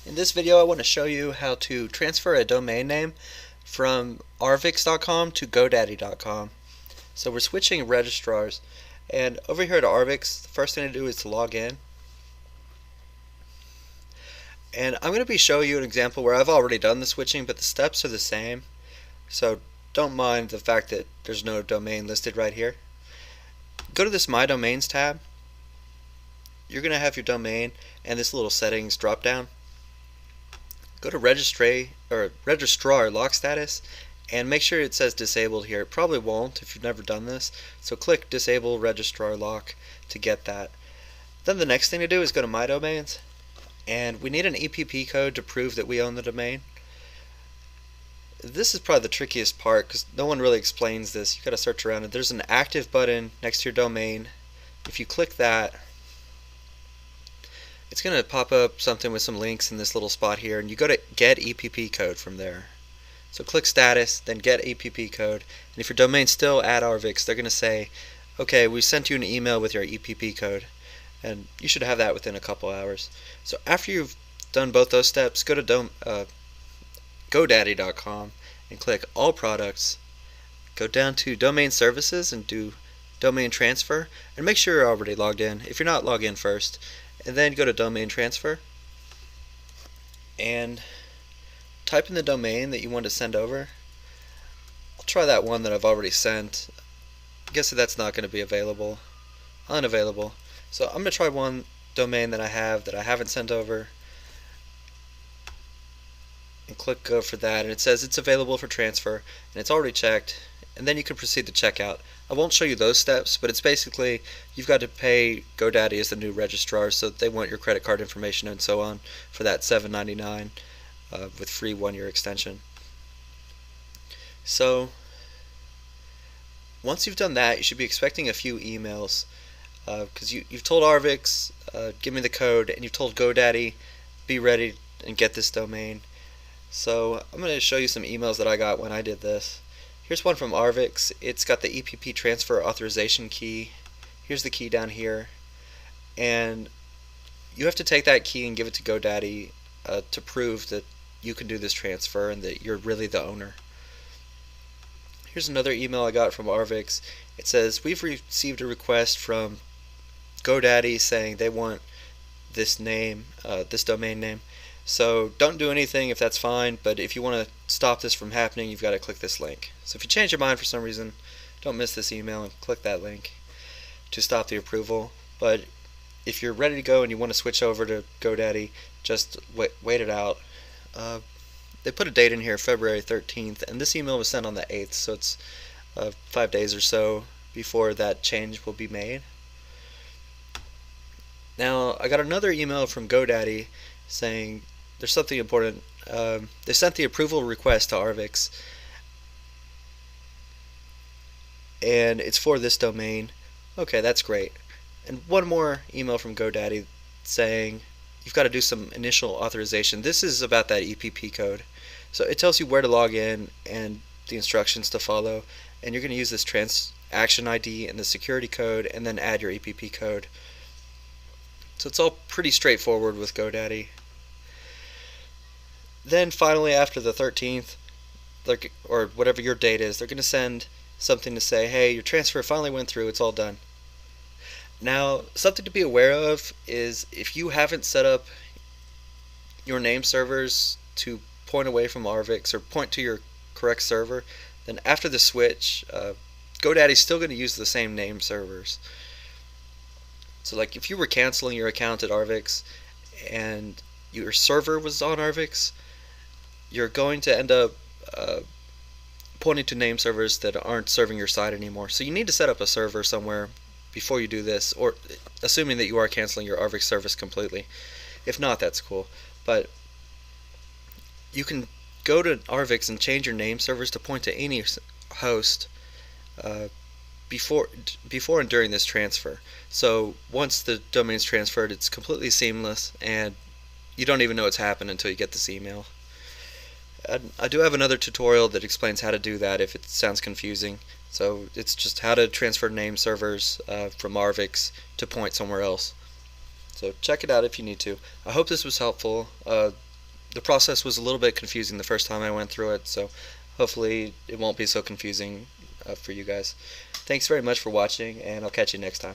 In this video I want to show you how to transfer a domain name from Arvixe.com to GoDaddy.com. So we're switching registrars, and over here at Arvixe, the first thing to do is to log in. And I'm going to be showing you an example where I've already done the switching, but the steps are the same. So don't mind the fact that there's no domain listed right here. Go to this My Domains tab. You're going to have your domain and this little settings drop down. Go to registrar lock status and make sure it says disabled here. It probably won't if you've never done this, so click disable registrar lock to get that. Then the next thing to do is go to My Domains, and we need an EPP code to prove that we own the domain. This is probably the trickiest part because no one really explains this. You've got to search around it. There's an active button next to your domain. If you click that, it's going to pop up something with some links in this little spot here, and you go to get EPP code from there. So click status, then get EPP code, and if your domain's still at Arvixe, they're going to say, okay, we sent you an email with your EPP code, and you should have that within a couple hours. So after you've done both those steps, go to GoDaddy.com and click all products, go down to domain services and do domain transfer, and make sure you're already logged in. If you're not, log in first. And then go to domain transfer and type in the domain that you want to send over. I'll try that one that I've already sent. I guess that's not going to be available. Unavailable. So I'm going to try one domain that I haven't sent over, and click go for that, and it says it's available for transfer and it's already checked, and then you can proceed to checkout. I won't show you those steps, but it's basically you've got to pay GoDaddy as the new registrar, so they want your credit card information and so on for that $7.99 with free 1-year extension. So once you've done that, you should be expecting a few emails because you've told Arvixe, give me the code, and you've told GoDaddy, be ready and get this domain. So I'm going to show you some emails that I got when I did this. Here's one from Arvixe. It's got the EPP transfer authorization key. Here's the key down here, and you have to take that key and give it to GoDaddy to prove that you can do this transfer and that you're really the owner. Here's another email I got from Arvixe. It says, we've received a request from GoDaddy saying they want this name, this domain name. So don't do anything if that's fine, but if you want to stop this from happening, you've got to click this link. So if you change your mind for some reason, don't miss this email and click that link to stop the approval. But if you're ready to go and you want to switch over to GoDaddy, just wait it out. They put a date in here, February 13th, and this email was sent on the 8th, so it's 5 days or so before that change will be made. Now, I got another email from GoDaddy saying there's something important. They sent the approval request to Arvixe, and it's for this domain. Okay, that's great. And one more email from GoDaddy saying you've got to do some initial authorization. This is about that EPP code. So it tells you where to log in and the instructions to follow, and you're going to use this transaction ID and the security code and then add your EPP code. So it's all pretty straightforward with GoDaddy. Then finally, after the 13th, or whatever your date is, they're going to send something to say, hey, your transfer finally went through, it's all done. Now, something to be aware of is if you haven't set up your name servers to point away from Arvixe or point to your correct server, then after the switch, GoDaddy's still going to use the same name servers. So like if you were canceling your account at Arvixe and your server was on Arvixe, you're going to end up pointing to name servers that aren't serving your site anymore. So you need to set up a server somewhere before you do this, or assuming that you are canceling your Arvixe service completely. If not, that's cool. But you can go to Arvixe and change your name servers to point to any host before and during this transfer. So once the domain's transferred, it's completely seamless and you don't even know it's happened until you get this email. I do have another tutorial that explains how to do that if it sounds confusing. So it's just how to transfer name servers from Arvixe to point somewhere else. So check it out if you need to. I hope this was helpful. The process was a little bit confusing the first time I went through it, so hopefully it won't be so confusing for you guys. Thanks very much for watching, and I'll catch you next time.